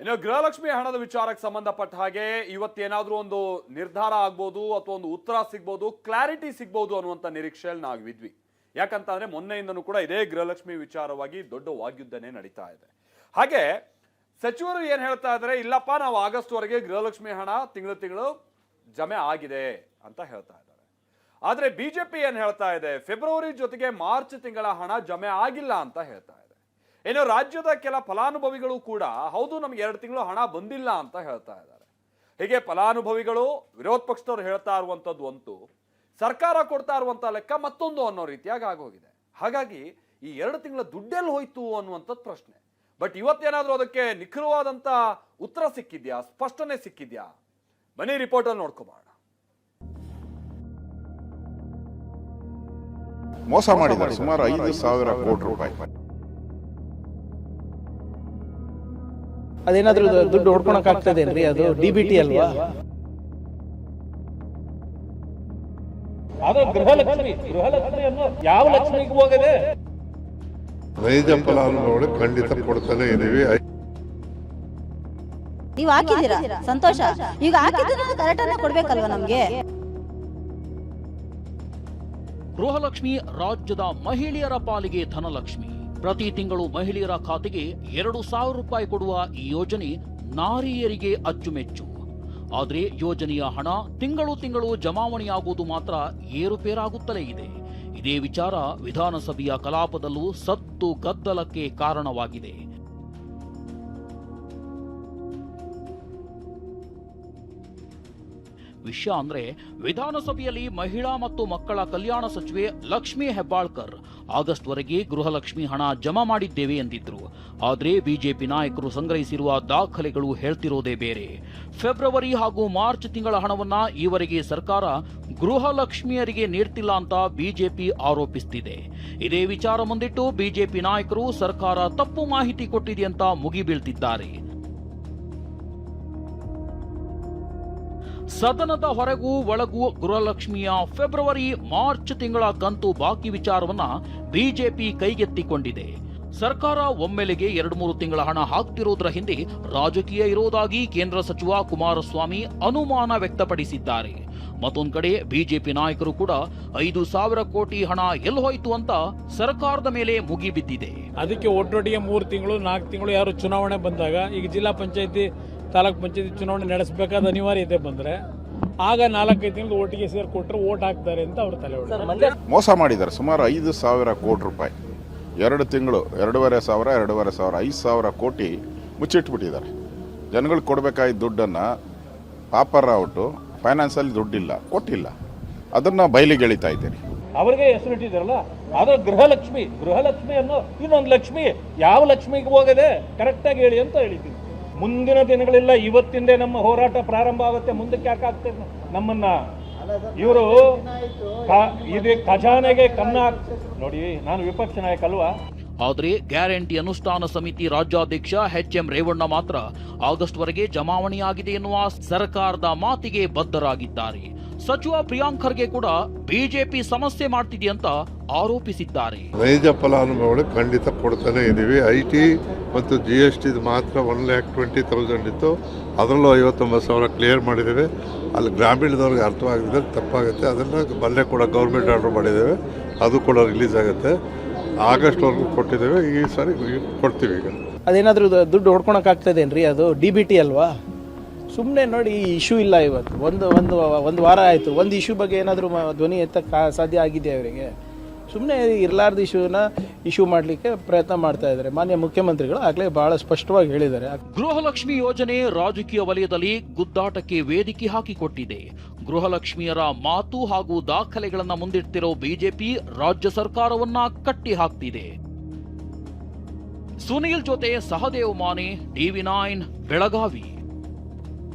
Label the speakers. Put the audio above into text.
Speaker 1: ಇನ್ನು ಗೃಹಲಕ್ಷ್ಮಿ ಹಣದ ವಿಚಾರಕ್ಕೆ ಸಂಬಂಧಪಟ್ಟ ಹಾಗೆ ಇವತ್ತೇನಾದ್ರೂ ಒಂದು ನಿರ್ಧಾರ ಆಗ್ಬೋದು ಅಥವಾ ಒಂದು ಉತ್ತರ ಸಿಗ್ಬೋದು, ಕ್ಲಾರಿಟಿ ಸಿಗ್ಬೋದು ಅನ್ನುವಂಥ ನಿರೀಕ್ಷೆಯಲ್ಲಿ ನಾವಿದ್ವಿ. ಯಾಕಂತಂದ್ರೆ ಮೊನ್ನೆಯಿಂದನೂ ಕೂಡ ಇದೇ ಗೃಹಲಕ್ಷ್ಮಿ ವಿಚಾರವಾಗಿ ದೊಡ್ಡ ವಾಗ್ಯುದ್ಧನೇ ನಡೀತಾ ಇದೆ. ಹಾಗೆ ಸಚಿವರು ಏನ್ ಹೇಳ್ತಾ ಇದ್ದಾರೆ, ಇಲ್ಲಪ್ಪ ನಾವು ಆಗಸ್ಟ್ ವರೆಗೆ ಗೃಹಲಕ್ಷ್ಮಿ ಹಣ ತಿಂಗಳು ಜಮೆ ಆಗಿದೆ ಅಂತ ಹೇಳ್ತಾ ಇದ್ದಾರೆ. ಆದ್ರೆ ಬಿಜೆಪಿ ಏನ್ ಹೇಳ್ತಾ ಇದೆ, ಫೆಬ್ರವರಿ ಜೊತೆಗೆ ಮಾರ್ಚ್ ತಿಂಗಳ ಹಣ ಜಮೆ ಆಗಿಲ್ಲ ಅಂತ ಹೇಳ್ತಾ ಇದೆ. ಇನ್ನು ರಾಜ್ಯದ ಕೆಲ ಫಲಾನುಭವಿಗಳು ಕೂಡ ಹೌದು ನಮ್ಗೆ 2 ತಿಂಗಳು ಹಣ ಬಂದಿಲ್ಲ ಅಂತ ಹೇಳ್ತಾ ಇದ್ದಾರೆ. ಹೀಗೆ ಫಲಾನುಭವಿಗಳು ವಿರೋಧ ಪಕ್ಷದವ್ರು ಹೇಳ್ತಾ ಇರುವಂತದ್ದು ಒಂದು, ಸರ್ಕಾರ ಕೊಡ್ತಾ ಇರುವಂತ ಲೆಕ್ಕ ಮತ್ತೊಂದು ಅನ್ನೋ ರೀತಿಯಾಗಿ ಆಗೋಗಿದೆ. ಹಾಗಾಗಿ ಈ 2 ತಿಂಗಳ ದುಡ್ಡೆಲ್ಲಿ ಹೋಯ್ತು ಅನ್ನುವಂಥದ್ದು ಪ್ರಶ್ನೆ. ಬಟ್ ಇವತ್ತೇನಾದ್ರೂ ಅದಕ್ಕೆ ನಿಖರವಾದಂತ ಉತ್ತರ ಸಿಕ್ಕಿದ್ಯಾ, ಸ್ಪಷ್ಟನೆ ಸಿಕ್ಕಿದ್ಯಾ? ಬನ್ನಿ ರಿಪೋರ್ಟ್ ಅಲ್ಲಿ ನೋಡ್ಕೊಂಬೋಣ.
Speaker 2: ಮೋಸ ಮಾಡಿದ್ದಾರೆ ಸುಮಾರು 5,000 ಕೋಟಿ ರೂಪಾಯಿ.
Speaker 3: ಅದೇನಾದ್ರೂ ದುಡ್ಡು ಹೊಡ್ಕೊಳಕ್ ಆಗ್ತದೇನ್ರಿ? ಅದು ಡಿಬಿಟಿ ಅಲ್ವಾ?
Speaker 4: ಅದು ಗೃಹಲಕ್ಷ್ಮಿ ಅನ್ನೋ ಯಾವ ಲಕ್ಷ್ಮಿಗೆ ಹೋಗದೆ
Speaker 5: ನೈಜ ಫಲಾನುಭವಿಗಳು ಖಂಡಿತ ಕೊಡ್ತಾನೆ ಇದೀವಿ.
Speaker 6: ನೀವು ಹಾಕಿದ್ದೀರಾ, ಸಂತೋಷ. ಈಗ ಹಾಕಿದ್ರೆ ಕರೆಕ್ಟ್ ಅನ್ನ ಕೊಡ್ಬೇಕಲ್ವಾ ನಮ್ಗೆ?
Speaker 7: ಗೃಹಲಕ್ಷ್ಮಿ ರಾಜ್ಯದ ಮಹಿಳೆಯರ ಪಾಲಿಗೆ ಧನಲಕ್ಷ್ಮಿ. ಪ್ರತಿ ತಿಂಗಳು ಮಹಿಳೆಯರ ಖಾತೆಗೆ 2,000 ರೂಪಾಯಿ ಕೊಡುವ ಈ ಯೋಜನೆ ನಾರಿಯರಿಗೆ ಅಚ್ಚುಮೆಚ್ಚು. ಆದರೆ ಯೋಜನೆಯ ಹಣ ತಿಂಗಳು ಜಮಾವಣೆಯಾಗುವುದು ಮಾತ್ರ ಏರುಪೇರಾಗುತ್ತಲೇ ಇದೆ. ಇದೇ ವಿಚಾರ ವಿಧಾನಸಭೆಯ ಕಲಾಪದಲ್ಲೂ ಸದ್ದು ಗದ್ದಲಕ್ಕೆ ಕಾರಣವಾಗಿದೆ. ವಿಷಯ ಅಂದ್ರೆ, ವಿಧಾನಸಭೆಯಲ್ಲಿ ಮಹಿಳಾ ಮತ್ತು ಮಕ್ಕಳ ಕಲ್ಯಾಣ ಸಚಿವೆ ಲಕ್ಷ್ಮೀ ಹೆಬ್ಬಾಳ್ಕರ್ ಆಗಸ್ಟ್ ವರೆಗೆ ಗೃಹಲಕ್ಷ್ಮಿ ಹಣ ಜಮಾ ಮಾಡಿದ್ದೇವೆ ಎಂದಿದ್ರು. ಆದ್ರೆ ಬಿಜೆಪಿ ನಾಯಕರು ಸಂಗ್ರಹಿಸಿರುವ ದಾಖಲೆಗಳು ಹೇಳ್ತಿರೋದೇ ಬೇರೆ. ಫೆಬ್ರವರಿ ಹಾಗೂ ಮಾರ್ಚ್ ತಿಂಗಳ ಹಣವನ್ನ ಈವರೆಗೆ ಸರ್ಕಾರ ಗೃಹಲಕ್ಷ್ಮಿಯರಿಗೆ ನೀಡ್ತಿಲ್ಲ ಅಂತ ಬಿಜೆಪಿ ಆರೋಪಿಸುತ್ತಿದೆ. ಇದೇ ವಿಚಾರ ಮುಂದಿಟ್ಟು ಬಿಜೆಪಿ ನಾಯಕರು ಸರ್ಕಾರ ತಪ್ಪು ಮಾಹಿತಿ ಕೊಟ್ಟಿದೆ ಅಂತ ಮುಗಿಬೀಳ್ತಿದ್ದಾರೆ. ಸದನದ ಹೊರಗೂ ಒಳಗೂ ಗೃಹಲಕ್ಷ್ಮಿಯ ಫೆಬ್ರವರಿ ಮಾರ್ಚ್ ತಿಂಗಳ ಕಂತು ಬಾಕಿ ವಿಚಾರವನ್ನ ಬಿಜೆಪಿ ಕೈಗೆತ್ತಿಕೊಂಡಿದೆ. ಸರ್ಕಾರ ಒಮ್ಮೆಲೆಗೆ 2-3 ತಿಂಗಳ ಹಣ ಹಾಕ್ತಿರೋದ್ರ ಹಿಂದೆ ರಾಜಕೀಯ ಇರೋದಾಗಿ ಕೇಂದ್ರ ಸಚಿವ ಕುಮಾರಸ್ವಾಮಿ ಅನುಮಾನ ವ್ಯಕ್ತಪಡಿಸಿದ್ದಾರೆ. ಮತ್ತೊಂದು ಕಡೆ ಬಿಜೆಪಿ ನಾಯಕರು ಕೂಡ 5,000 ಕೋಟಿ ಹಣ ಎಲ್ಲಿ ಹೋಯ್ತು ಅಂತ ಸರ್ಕಾರದ ಮೇಲೆ ಮುಗಿಬಿದ್ದಿದೆ.
Speaker 4: ಅದಕ್ಕೆ ಒಟ್ಟೊಟ್ಟಿಗೆ 3 ತಿಂಗಳು 4 ತಿಂಗಳು ಯಾರು ಚುನಾವಣೆ ಬಂದಾಗ, ಈಗ ಜಿಲ್ಲಾ ಪಂಚಾಯತಿ ತಾಲೂಕ್ ಪಂಚಾಯತಿ ಚುನಾವಣೆ ನಡೆಸಬೇಕಾದ ಅನಿವಾರ್ಯತೆ ಬಂದ್ರೆ ಆಗ 4-5 ತಿಂಗಳು ಒಟ್ಟಿಗೆ ಸೇರಿ ಕೊಟ್ಟರೆ ಓಟ್ ಹಾಕ್ತಾರೆ ಅಂತ ಅವ್ರ ತಲೆ ಹೊಡೆ.
Speaker 2: ಮೋಸ ಮಾಡಿದ್ದಾರೆ ಸುಮಾರು 5,000 ಕೋಟಿ ರೂಪಾಯಿ. 2 ತಿಂಗಳು 2,500 5,000 ಕೋಟಿ ಮುಚ್ಚಿಟ್ಬಿಟ್ಟಿದ್ದಾರೆ. ಜನಗಳಿಗೆ ಕೊಡಬೇಕಾದ ದುಡ್ಡನ್ನು ಪಾಪರ್ ಔಟು ಫೈನಾನ್ಸಲ್ಲಿ ದುಡ್ಡಿಲ್ಲ, ಕೊಟ್ಟಿಲ್ಲ. ಅದನ್ನ ಬಯಲಿಗೆ ಎಳಿತಾ ಇದ್ದೀರಿ.
Speaker 4: ಅವ್ರಿಗೆ ಹೆಸರಿಟ್ಟಿದ್ದಾರಲ್ಲ, ಅದು ಗೃಹಲಕ್ಷ್ಮಿ ಅನ್ನೋ ಇನ್ನೊಂದು ಲಕ್ಷ್ಮಿ ಯಾವ ಲಕ್ಷ್ಮಿಗೆ ಹೋಗದೆ ಕರೆಕ್ಟಾಗಿ ಹೇಳಿ ಅಂತ ಹೇಳಿದ್ದೀನಿ. ಮುಂದಿನ ದಿನಗಳೆಲ್ಲ ಇವತ್ತಿಂದೇ ನಮ್ಮ ಹೋರಾಟ ಪ್ರಾರಂಭ ಆಗುತ್ತೆ. ಮುಂದಕ್ಕೆ ಯಾಕೆ ಆಗ್ತದೆ ನಮ್ಮನ್ನ ಇವರು ಇದು ಖಜಾನೆಗೆ ಕನ್ನ ನೋಡಿ. ನಾನು ವಿಪಕ್ಷ ನಾಯಕ ಅಲ್ವಾ?
Speaker 7: ಆದರೆ ಗ್ಯಾರಂಟಿ ಅನುಷ್ಠಾನ ಸಮಿತಿ ರಾಜ್ಯಾಧ್ಯಕ್ಷ ಎಚ್.ಎಂ. ರೇವಣ್ಣ ಮಾತ್ರ ಆಗಸ್ಟ್ ವರೆಗೆ ಜಮಾವಣೆಯಾಗಿದೆ ಎನ್ನುವ ಸರ್ಕಾರದ ಮಾತಿಗೆ ಬದ್ಧರಾಗಿದ್ದಾರೆ. ಸಚಿವ ಪ್ರಿಯಾಂಕ್ ಖರ್ಗೆ ಕೂಡ ಬಿಜೆಪಿ ಸಮಸ್ಯೆ ಮಾಡ್ತಿದೆ ಅಂತ ಆರೋಪಿಸಿದ್ದಾರೆ.
Speaker 5: ನೈಜ ಫಲಾನುಭವಿಗಳು ಖಂಡಿತ ಕೊಡ್ತಾನೆ ಇದೀವಿ. IT ಮತ್ತು GST ಮಾತ್ರ 1,20,000 ಇತ್ತು, ಅದರಲ್ಲೂ 59,000 ಕ್ಲಿಯರ್ ಮಾಡಿದ್ದೇವೆ. ಅಲ್ಲಿ ಗ್ರಾಮೀಣದವ್ರಿಗೆ ಅರ್ಥವಾಗಿದೆ, ತಪ್ಪಾಗುತ್ತೆ. ಅದನ್ನು ಬಲ್ಲೆ ಕೂಡ ಗೌರ್ಮೆಂಟ್ ಆರ್ಡರ್ ಮಾಡಿದ್ದೇವೆ, ಅದು ಕೂಡ ರಿಲೀಸ್ ಆಗುತ್ತೆ. ಆಗಸ್ಟ್ವರೆಗೂ ಕೊಟ್ಟಿದ್ದೇವೆ, ಈ ಸಾರಿ ಕೊಡ್ತೀವಿ. ಈಗ
Speaker 3: ಅದೇನಾದ್ರೂ ದುಡ್ಡು ಹೊಡ್ಕೊಳಕ್ ಆಗ್ತದೇನ್ರಿ? ಅದು ಡಿಬಿಟಿ ಅಲ್ವಾ? ಸುಮ್ಮನೆ ನೋಡಿ, ಈ ಇಶ್ಯೂ ಇಲ್ಲ. ಇವತ್ತು ಒಂದು ವಾರ ಆಯಿತು. ಒಂದು ಇಶ್ಯೂ ಬಗ್ಗೆ ಏನಾದರೂ ಧ್ವನಿ ಎತ್ತಕ್ಕೆ ಸಾಧ್ಯ ಆಗಿದೆ ಅವರಿಗೆ? ಸುಮ್ಮನೆ ಇರಲಾರ್ದ ಇಶ್ಯೂ ಮಾಡಲಿಕ್ಕೆ ಪ್ರಯತ್ನ ಮಾಡ್ತಾ ಇದ್ದಾರೆ. ಮಾನ್ಯ ಮುಖ್ಯಮಂತ್ರಿಗಳು ಆಗಲೇ ಬಹಳ ಸ್ಪಷ್ಟವಾಗಿ ಹೇಳಿದ್ದಾರೆ.
Speaker 7: ಗೃಹಲಕ್ಷ್ಮಿ ಯೋಜನೆ ರಾಜಕೀಯ ವಲಯದಲ್ಲಿ ಗುದ್ದಾಟಕ್ಕೆ ವೇದಿಕೆ ಹಾಕಿಕೊಟ್ಟಿದೆ. ಗೃಹಲಕ್ಷ್ಮಿಯರ ಮಾತು ಹಾಗೂ ದಾಖಲೆಗಳನ್ನ ಮುಂದಿಡ್ತಿರೋ ಬಿಜೆಪಿ ರಾಜ್ಯ ಸರ್ಕಾರವನ್ನ ಕಟ್ಟಿ ಹಾಕ್ತಿದೆ. ಸುನೀಲ್ ಜೊತೆ ಸಹದೇವ್ ಮಾನೆ, TV9 ಬೆಳಗಾವಿ.